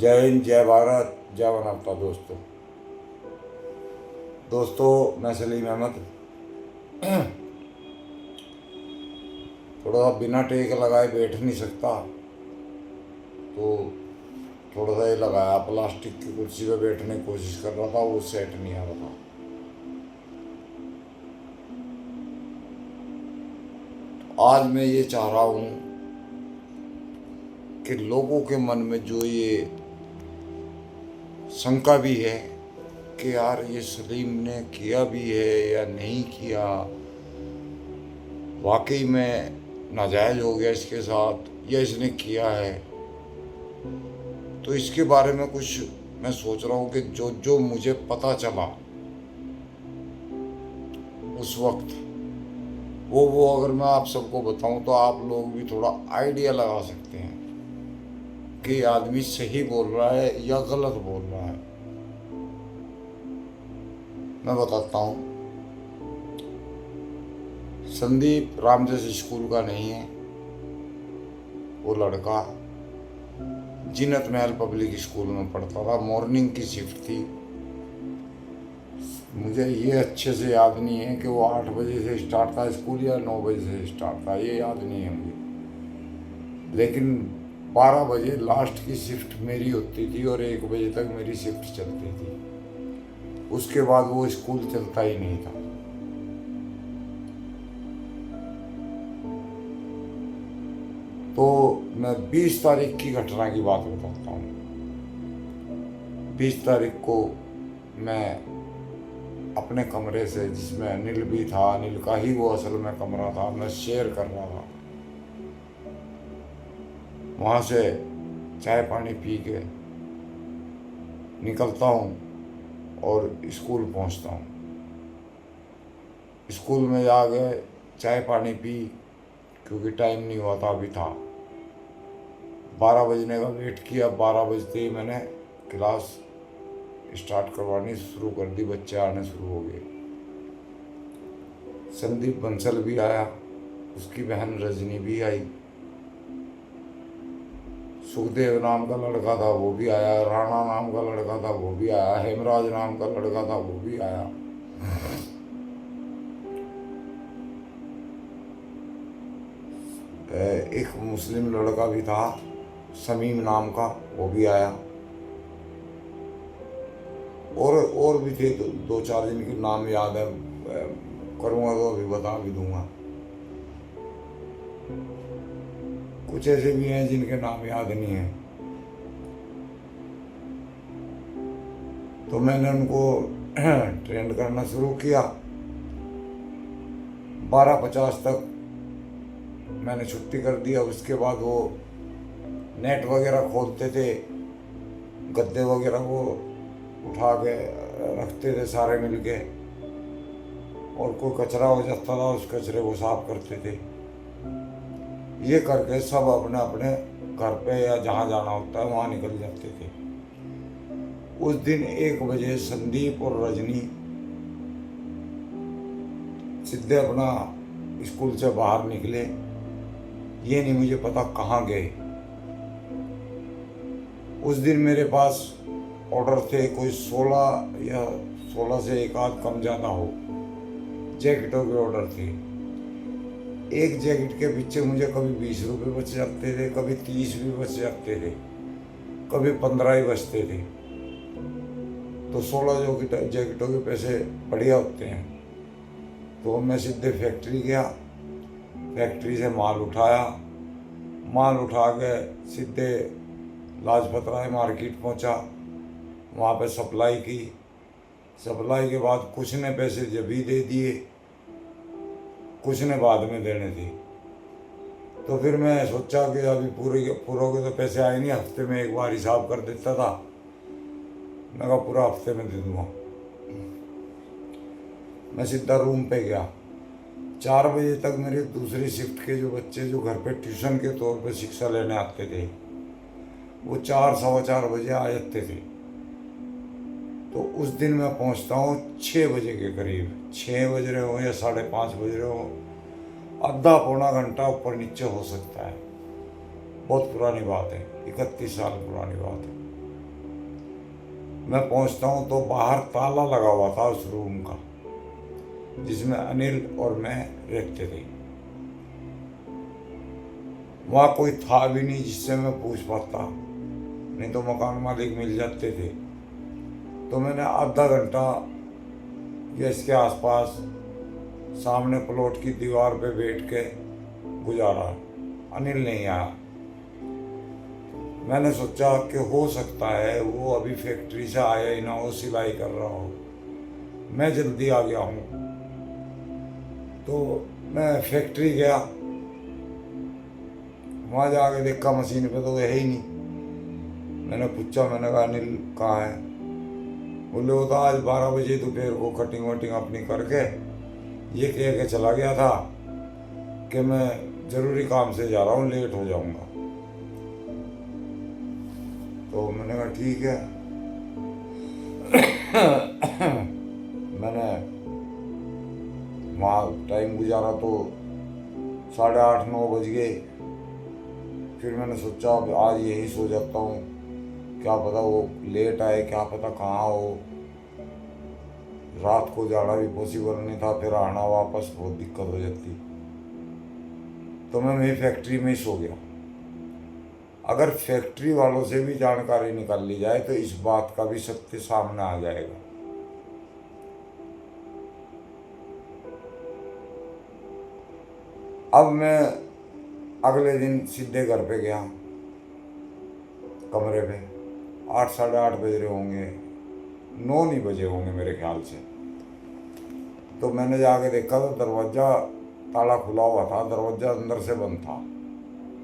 जय हिंद, जय भारत, जय मानवता। दोस्तों मैं सलीम अहमद। थोड़ा सा बिना टेक लगाए बैठ नहीं सकता, तो थोड़ा सा ये लगाया, प्लास्टिक की कुर्सी पे बैठने की कोशिश कर रहा था, वो सेट नहीं आ रहा था। आज मैं ये चाह रहा हूँ कि लोगों के मन में जो ये शंका भी है कि यार ये सलीम ने किया भी है या नहीं किया, वाकई में नाजायज़ हो गया इसके साथ या इसने किया है, तो इसके बारे में कुछ मैं सोच रहा हूँ कि जो जो मुझे पता चला उस वक्त, वो अगर मैं आप सबको बताऊं तो आप लोग भी थोड़ा आइडिया लगा सकते हैं कि आदमी सही बोल रहा है या गलत बोल रहा है। मैं बताता हूँ। संदीप रामजस स्कूल का नहीं है, वो लड़का जीनत महल पब्लिक स्कूल में पढ़ता था। मॉर्निंग की शिफ्ट थी। मुझे ये अच्छे से याद नहीं है कि वो 8 बजे से स्टार्ट था स्कूल या 9 बजे से स्टार्ट था, ये याद नहीं है मुझे। लेकिन 12 बजे लास्ट की शिफ्ट मेरी होती थी और 1 बजे तक मेरी शिफ्ट चलती थी। उसके बाद वो स्कूल चलता ही नहीं था। तो मैं 20 तारीख की घटना की बात बताता हूँ। 20 तारीख को मैं अपने कमरे से, जिसमें अनिल भी था, अनिल का ही वो असल में कमरा था, मैं शेयर कर रहा था, वहाँ से चाय पानी पी के निकलता हूँ और स्कूल पहुँचता हूँ। स्कूल में जा गए, चाय पानी पी, क्योंकि टाइम नहीं हुआ था, अभी था 12 बजने का वेट किया। 12 बजते ही मैंने क्लास स्टार्ट करवानी शुरू कर दी, बच्चे आने शुरू हो गए। संदीप बंसल भी आया, उसकी बहन रजनी भी आई, सुखदेव नाम का लड़का था वो भी आया, राणा नाम का लड़का था वो भी आया, हेमराज नाम का लड़का था वो भी आया। एक मुस्लिम लड़का भी था समीम नाम का, वो भी आया। और भी थे, दो चार जिनके नाम याद है, करूँगा तो अभी बता भी दूंगा। कुछ ऐसे भी हैं जिनके नाम याद नहीं है। तो मैंने उनको ट्रेंड करना शुरू किया। 12:50 तक मैंने छुट्टी कर दिया। उसके बाद वो नेट वगैरह खोलते थे, गद्दे वगैरह वो उठा के रखते थे सारे मिलके, और कोई कचरा हो जाता था उस कचरे को साफ करते थे। ये करके सब अपने अपने घर पे या जहाँ जाना होता है वहाँ निकल जाते थे। उस दिन 1 बजे संदीप और रजनी सीधे अपना स्कूल से बाहर निकले। ये नहीं मुझे पता कहाँ गए। उस दिन मेरे पास ऑर्डर थे कोई 16 से एक आध कम ज़्यादा हो, जैकेटों के ऑर्डर थे। एक जैकेट के पीछे मुझे कभी 20 रुपये बच जाते थे, कभी 30 भी बच जाते थे, कभी 15 ही बचते थे। तो 16 जैकेटों के पैसे बढ़िया होते हैं। तो मैं सीधे फैक्ट्री गया, फैक्ट्री से माल उठाया, माल उठा के सीधे लाजपत राय मार्केट पहुंचा, वहाँ पे सप्लाई की। सप्लाई के बाद कुछ ने पैसे जब भी दे दिए, कुछ ने बाद में देने थे। तो फिर मैं सोचा कि अभी पूरे के तो पैसे आए नहीं, हफ्ते में एक बार हिसाब कर देता था। मैं कहा पूरा हफ्ते में दे दूँगा। मैं सीधा रूम पे गया। 4 बजे तक मेरी दूसरी शिफ्ट के जो बच्चे जो घर पे ट्यूशन के तौर पे शिक्षा लेने आते थे, वो 4 सवा 4 बजे आ जाते थे। तो उस दिन मैं पहुंचता हूँ 6 बजे के करीब। 6 बज रहे हो या 5:30 बज रहे हो, आधा पौना घंटा ऊपर नीचे हो सकता है। बहुत पुरानी बात है, 31 साल पुरानी बात है। मैं पहुंचता हूँ तो बाहर ताला लगा हुआ था उस रूम का जिसमें अनिल और मैं रहते थे। वहाँ कोई था भी नहीं जिससे मैं पूछ पाता, नहीं तो मकान मालिक मिल जाते थे। तो मैंने आधा घंटा या इसके आसपास सामने प्लॉट की दीवार पे बैठ के गुजारा। अनिल नहीं आया। मैंने सोचा कि हो सकता है वो अभी फैक्ट्री से आया ही ना हो, सिलाई कर रहा हो, मैं जल्दी आ गया हूँ। तो मैं फैक्ट्री गया, वहाँ जाके देखा मशीन पे तो है ही नहीं। मैंने पूछा, मैंने कहा अनिल कहाँ है? बोले वो तो आज 12 बजे दोपहर को कटिंग वटिंग अपनी करके ये कह के चला गया था कि मैं ज़रूरी काम से जा रहा हूँ, लेट हो जाऊँगा। तो मैंने कहा ठीक है। मैंने वहाँ टाइम गुजारा तो 8:30-9 बज गए। फिर मैंने सोचा अब आज यही सो जाता हूँ, क्या पता वो लेट आए, क्या पता कहाँ हो। रात को जाना भी पॉसिबल नहीं था, फिर आना वापस बहुत दिक्कत हो जाती। तो मैं मेरी फैक्ट्री में ही सो गया। अगर फैक्ट्री वालों से भी जानकारी निकाल ली जाए तो इस बात का भी सत्य सामने आ जाएगा। अब मैं अगले दिन सीधे घर पे गया, कमरे पे। 8 साढ़े 8 बज रहे होंगे, 9 नहीं बजे होंगे मेरे ख्याल से। तो मैंने जाके देखा तो दरवाज़ा ताला खुला हुआ था, दरवाज़ा अंदर से बंद था।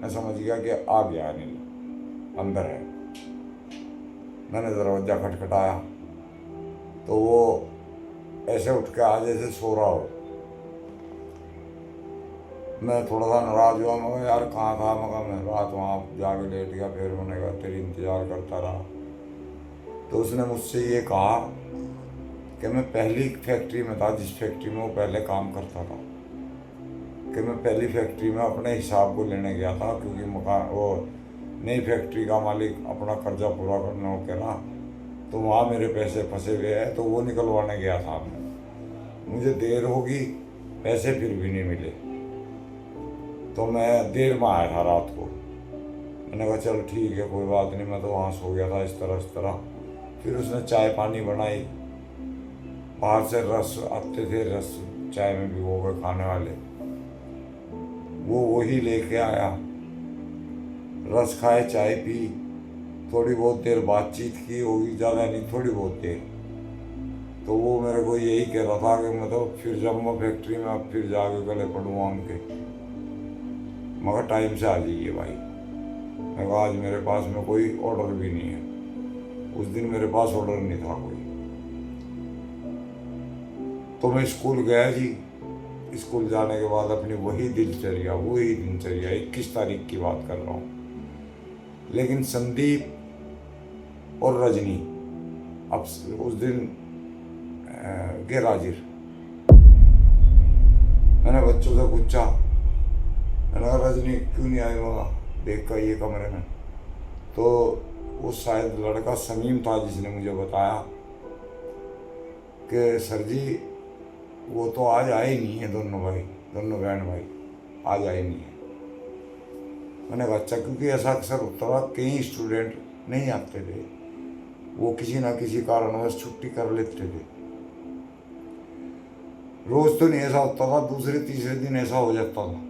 मैं समझ गया कि आ गया अनिल, अंदर है। मैंने दरवाज़ा खटखटाया तो वो ऐसे उठ के आ जैसे सो रहा हो। मैं थोड़ा सा नाराज हुआ। मैं यार कहाँ था? मैं रात वहाँ जाके लेट गया। फिर मैंने कहा तेरी इंतज़ार करता रहा। तो उसने मुझसे ये कहा कि मैं पहली फैक्ट्री में था जिस फैक्ट्री में वो पहले काम करता था, कि मैं पहली फैक्ट्री में अपने हिसाब को लेने गया था, क्योंकि मकान वो नई फैक्ट्री का मालिक अपना कर्जा पूरा करने हो के ना, तो वहाँ मेरे पैसे फंसे हुए हैं, तो वो निकलवाने गया था मैं। मुझे देर होगी, पैसे फिर भी नहीं मिले, तो मैं देर में आया था रात को। मैंने कहा चल ठीक है कोई बात नहीं, मैं तो वहाँ सो गया था इस तरह। फिर उसने चाय पानी बनाई, बाहर से रस आते थे, रस चाय में भिगो के खाने वाले, वो वही लेके आया। रस खाए, चाय पी, थोड़ी बहुत देर बातचीत की होगी, ज़्यादा नहीं, थोड़ी बहुत देर। तो वो मेरे को यही कह रहा था कि मैं तो फिर जब मैं फैक्ट्री में अब फिर जाके गले पड़ूँगा उनके। मगर टाइम से आ जाइए भाई। मैं कहा आज मेरे पास में कोई ऑर्डर भी नहीं है। उस दिन मेरे पास ऑर्डर नहीं था कोई। तो मैं स्कूल गया जी। स्कूल जाने के बाद अपनी वही दिनचर्या 21 तारीख की बात कर रहा हूँ। लेकिन संदीप और रजनी अब उस दिन गैर हाजिर। मैंने बच्चों से पूछा, मैंने कहा रजनी क्यों नहीं आई वहाँ देख कर ये कमरे में? तो वो शायद लड़का समीम था जिसने मुझे बताया कि सर जी वो तो आज आए ही नहीं है, दोनों बहन भाई आज आए नहीं है। मैंने कहा अच्छा, क्योंकि ऐसा अक्सर होता था, कई स्टूडेंट नहीं आते थे, वो किसी ना किसी कारणवश छुट्टी कर लेते थे। रोज तो नहीं ऐसा होता था, दूसरे तीसरे दिन ऐसा हो जाता था।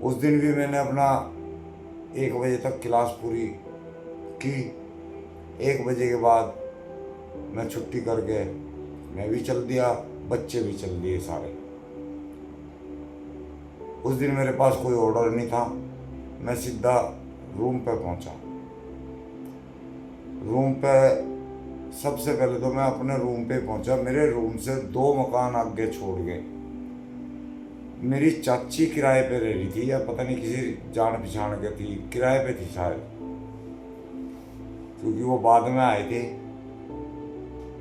उस दिन भी मैंने अपना 1 बजे तक क्लास पूरी की। 1 बजे के बाद मैं छुट्टी करके मैं भी चल दिया, बच्चे भी चल दिए सारे। उस दिन मेरे पास कोई ऑर्डर नहीं था। मैं सीधा रूम पे पहुंचा। रूम पे सबसे पहले तो मैं अपने रूम पे पहुंचा। मेरे रूम से 2 मकान आगे छोड़ गए मेरी चाची किराए पे रह रही थी, या पता नहीं किसी जान पहचान के थी, किराए पे थी शायद, क्योंकि वो बाद में आए थे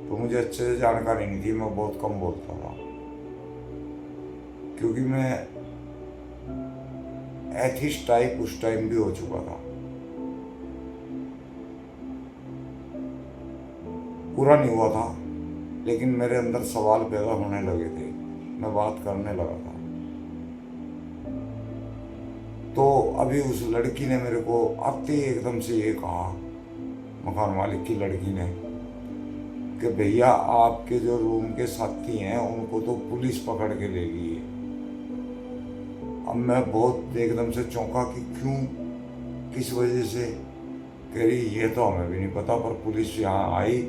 तो मुझे अच्छे से जानकारी नहीं थी। मैं बहुत कम बोलता था क्योंकि मैं एथिस्ट टाइप उस टाइम भी हो चुका था। पूरा नहीं हुआ था, लेकिन मेरे अंदर सवाल पैदा होने लगे थे, मैं बात करने लगा था। तो अभी उस लड़की ने मेरे को आते ही एकदम से ये कहा, मकान मालिक की लड़की ने, कि भैया आपके जो रूम के साथी हैं उनको तो पुलिस पकड़ के ले गई है। अब मैं बहुत एकदम से चौंका कि क्यों, किस वजह से। कह रही ये तो हमें भी नहीं पता, पर पुलिस यहाँ आई,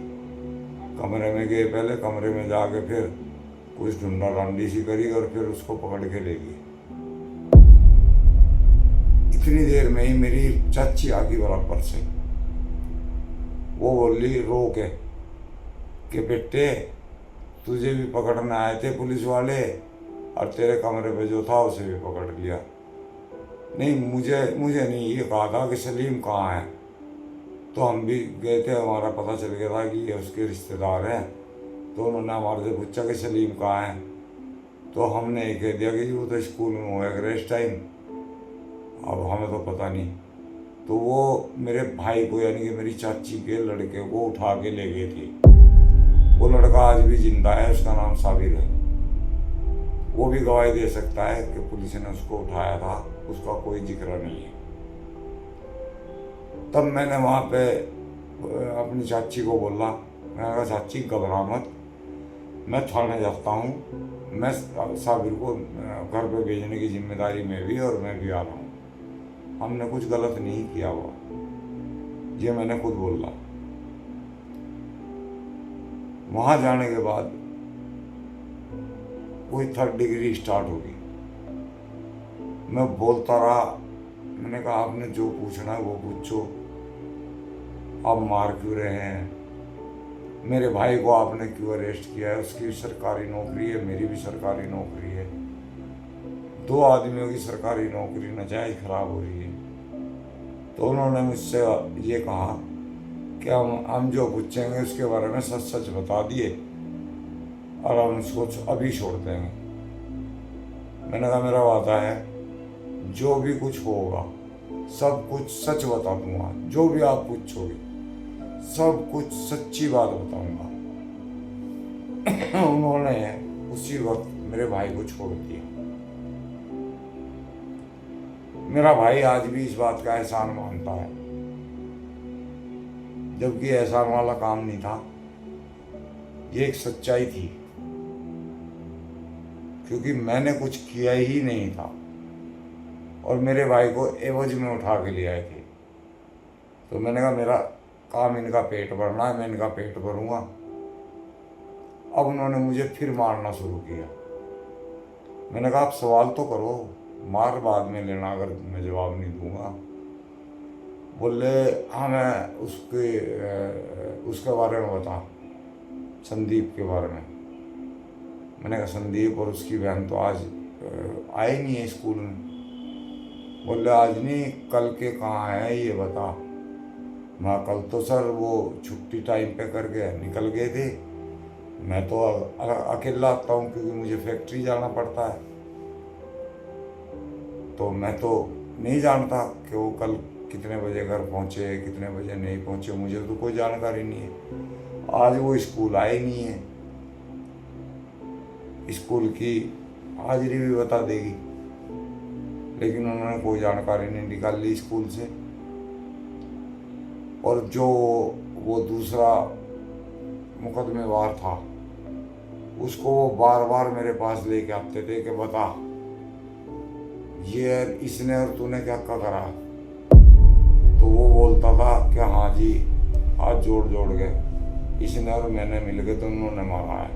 कमरे में गए, पहले कमरे में जाके फिर कुछ ढूंढा डांडी सी करी और फिर उसको पकड़ के ले गई। इतनी देर में ही मेरी चाची आ गई बराबर से। वो बोली रो के कि बेटे तुझे भी पकड़ने आए थे पुलिस वाले, और तेरे कमरे पे जो था उसे भी पकड़ लिया। नहीं, मुझे नहीं ये कहा था कि सलीम कहाँ है। तो हम भी गए थे, हमारा पता चल गया था कि ये उसके रिश्तेदार हैं। तो उन्होंने हमारे से पूछा कि सलीम कहाँ है। तो हमने ये कह दिया कि वो तो स्कूल में हुआ है रेस्ट टाइम, अब हमें तो पता नहीं। तो वो मेरे भाई को, यानी कि मेरी चाची के लड़के को उठा के ले गए थे। वो लड़का आज भी जिंदा है, उसका नाम साबिर है। वो भी गवाही दे सकता है कि पुलिस ने उसको उठाया था, उसका कोई जिक्र नहीं है। तब मैंने वहाँ पे अपनी चाची को बोला, मैंने कहा चाची घबरा मत, मैं थाने जाता हूँ, मैं साबिर को घर पे भेजने की जिम्मेदारी में भी, और मैं भी आ रहा हूँ। हमने कुछ गलत नहीं किया हुआ, ये मैंने खुद बोला। वहाँ जाने के बाद कोई 3rd डिग्री स्टार्ट होगी। मैं बोलता रहा, मैंने कहा आपने जो पूछना है वो पूछो, आप मार क्यों रहे हैं, मेरे भाई को आपने क्यों अरेस्ट किया है, उसकी भी सरकारी नौकरी है, मेरी भी सरकारी नौकरी है, 2 आदमियों की सरकारी नौकरी नाजायज खराब हो रही है। तो उन्होंने मुझसे ये कहा कि हम जो पूछेंगे उसके बारे में सच सच बता दिए और हम उसको अभी छोड़ देंगे। मैंने कहा मेरा वादा है, जो भी कुछ होगा सब कुछ सच बता दूंगा, जो भी आप पूछोगे सब कुछ सच्ची बात बताऊंगा। उन्होंने उसी वक्त मेरे भाई को छोड़ दिया। मेरा भाई आज भी इस बात का एहसान मानता है, जबकि एहसान वाला काम नहीं था, ये एक सच्चाई थी, क्योंकि मैंने कुछ किया ही नहीं था और मेरे भाई को एवज में उठा के ले आए थे। तो मैंने कहा मेरा काम इनका पेट भरना है, मैं इनका पेट भरूंगा। अब उन्होंने मुझे फिर मारना शुरू किया। मैंने कहा आप सवाल तो करो, मार बाद में लेना अगर मैं जवाब नहीं दूंगा। बोले हाँ मैं उसके बारे में बता, संदीप के बारे में। मैंने कहा संदीप और उसकी बहन तो आज आए नहीं है स्कूल में। बोले आज नहीं, कल के कहाँ है ये बता। मैं कल तो सर वो छुट्टी टाइम पे करके निकल गए थे, मैं तो अकेला आता हूँ क्योंकि मुझे फैक्ट्री जाना पड़ता है, तो मैं तो नहीं जानता कि वो कल कितने बजे घर पहुँचे कितने बजे नहीं पहुँचे, मुझे तो कोई जानकारी नहीं है। आज वो स्कूल आए नहीं है, स्कूल की हाजिरी भी बता देगी, लेकिन उन्होंने कोई जानकारी नहीं निकाली स्कूल से। और जो वो दूसरा मुकदमेवार था उसको वो बार बार मेरे पास लेके आते थे कि बता ये इसने और तूने क्या करा। तो वो बोलता था कि हाँ जी, हाथ जोड़ जोड़ के इसने और मैंने मिलके दोनों ने मारा है,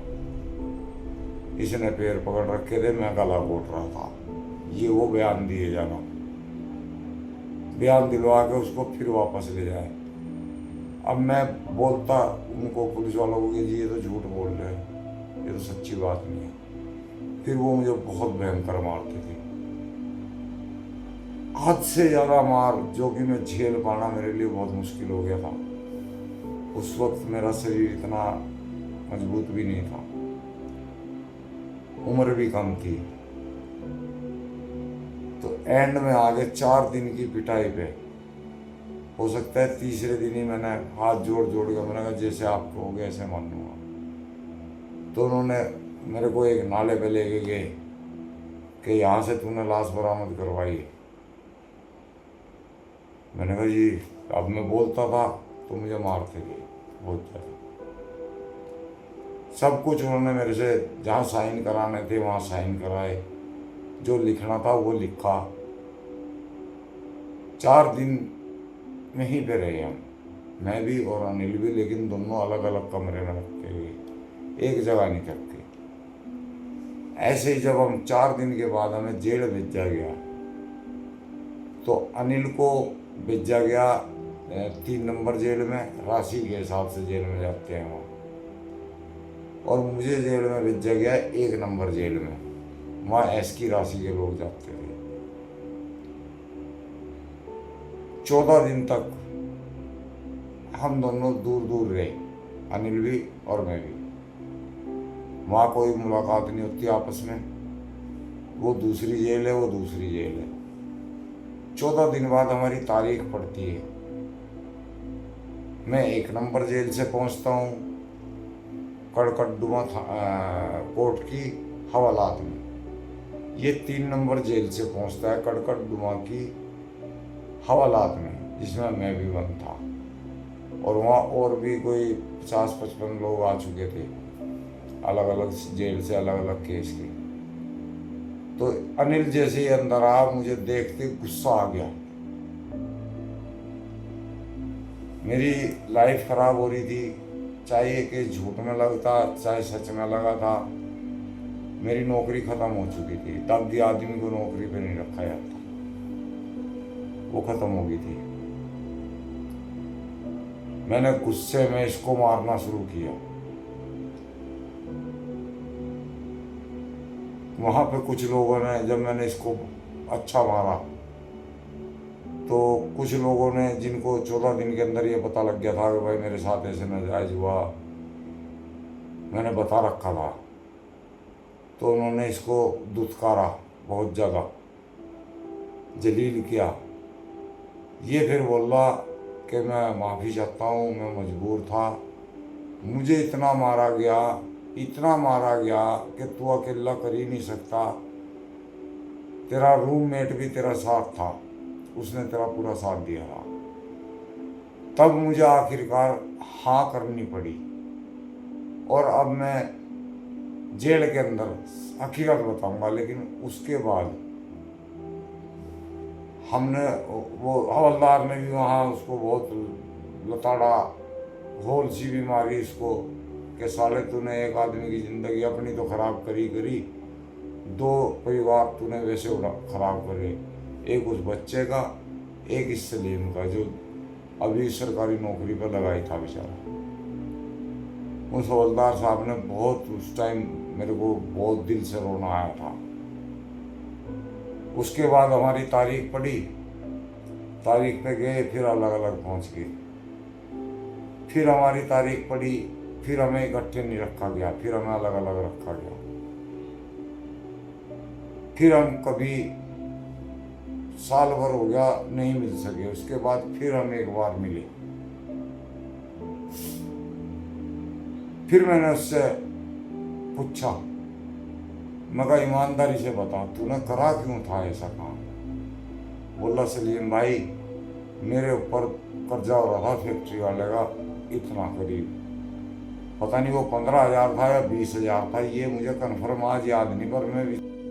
इसने पैर पकड़ रखे थे, मैं गला घोट रहा था। ये वो बयान दिए जाना, बयान दिलवा के उसको फिर वापस ले जाए। अब मैं बोलता उनको, पुलिस वालों को, कि जी ये तो झूठ बोल रहे हैं, ये तो सच्ची बात नहीं है। फिर वो मुझे बहुत भयंकर मारते थे, हद से ज़्यादा मार, जो कि मैं झेल पाना मेरे लिए बहुत मुश्किल हो गया था। उस वक्त मेरा शरीर इतना मजबूत भी नहीं था, उम्र भी कम थी। तो एंड में आगे 4 दिन की पिटाई पे हो सकता है तीसरे दिन ही मैंने हाथ जोड़ जोड़ के मैंने कहा जैसे आप कहोगे ऐसे मान लूँगा। तो उन्होंने मेरे को एक नाले पे लेके गए कि यहाँ से तूने लाश बरामद करवाई है। मैंने कहा जी अब मैं बोलता था तो मुझे मारते थे बहुत ज़्यादा। सब कुछ उन्होंने मेरे से जहाँ साइन कराने थे वहाँ साइन कराए, जो लिखना था वो लिखा। 4 दिन में ही पे रहे हम, मैं भी और अनिल भी, लेकिन दोनों अलग अलग कमरे में रखे गए, एक जगह नहीं रखे। ऐसे ही जब हम 4 दिन के बाद हमें जेल भेजा गया तो अनिल को भेजा गया 3 नंबर जेल में, राशि के हिसाब से जेल में जाते हैं वहाँ, और मुझे जेल में भेजा गया 1 नंबर जेल में, वहाँ एस की राशि के लोग जाते थे। 14 दिन तक हम दोनों दूर दूर रहे, अनिल भी और मैं भी। वहाँ कोई मुलाकात नहीं होती आपस में, वो दूसरी जेल है वो दूसरी जेल है। 14 दिन बाद हमारी तारीख पड़ती है, मैं 1 नंबर जेल से पहुँचता हूँ कड़कड़डुमा कोर्ट की हवालात में। ये 3 नंबर जेल से पहुँचता है कड़कड़डुमा की हवालात में, जिसमें मैं भी बंद था, और वहाँ और भी कोई 50-55 लोग आ चुके थे अलग अलग जेल से, अलग अलग केस के। तो अनिल जैसे ही अंदर आया, मुझे देखते गुस्सा आ गया। मेरी लाइफ खराब हो रही थी, चाहे ये केस झूठ में लगता चाहे सच में लगा था। मेरी नौकरी खत्म हो चुकी थी, तब भी आदमी को नौकरी पे नहीं रखा जाता, वो खत्म हो गई थी। मैंने गुस्से में इसको मारना शुरू किया। वहाँ पे कुछ लोगों ने, जब मैंने इसको अच्छा मारा तो कुछ लोगों ने, जिनको 14 दिन के अंदर ये पता लग गया था कि भाई मेरे साथ ऐसे नाजायज हुआ, मैंने बता रखा था, तो उन्होंने इसको दुत्कारा, बहुत ज़्यादा जलील किया। ये फिर बोला कि मैं माफ़ी चाहता हूँ, मैं मजबूर था, मुझे इतना मारा गया, इतना मारा गया कि तू अकेला कर ही नहीं सकता, तेरा रूममेट भी तेरा साथ था, उसने तेरा पूरा साथ दिया था। तब मुझे आखिरकार हाँ करनी पड़ी, और अब मैं जेल के अंदर हकीकत बताऊंगा, लेकिन उसके बाद हमने, वो हवलदार ने भी वहाँ उसको बहुत लताड़ा, होल सी भी मारी इसको कि साले तूने एक आदमी की ज़िंदगी अपनी तो ख़राब करी, 2 परिवार तूने वैसे ख़राब करे, एक उस बच्चे का, एक इस सलीम का जो अभी सरकारी नौकरी पर लगाई था बेचारा। उस हवलदार साहब ने बहुत, उस टाइम मेरे को बहुत दिल से रोना आया था। उसके बाद हमारी तारीख पड़ी, तारीख पे गए, फिर अलग अलग पहुंच गए, फिर हमारी तारीख पड़ी, फिर हमें इकट्ठे नहीं रखा गया, फिर हमें अलग अलग रखा गया। फिर हम कभी साल भर हो गया नहीं मिल सके, उसके बाद फिर हम एक बार मिले। फिर मैंने उससे पूछा, मैं कहा ईमानदारी से बता तूने करा क्यों था ऐसा काम। बोला सलीम भाई मेरे ऊपर कर्जा हो रहा था फैक्ट्री वाले का, इतना करीब, पता नहीं वो 15,000 था या 20,000 था, ये मुझे कन्फर्म आज याद नहीं, पर मैं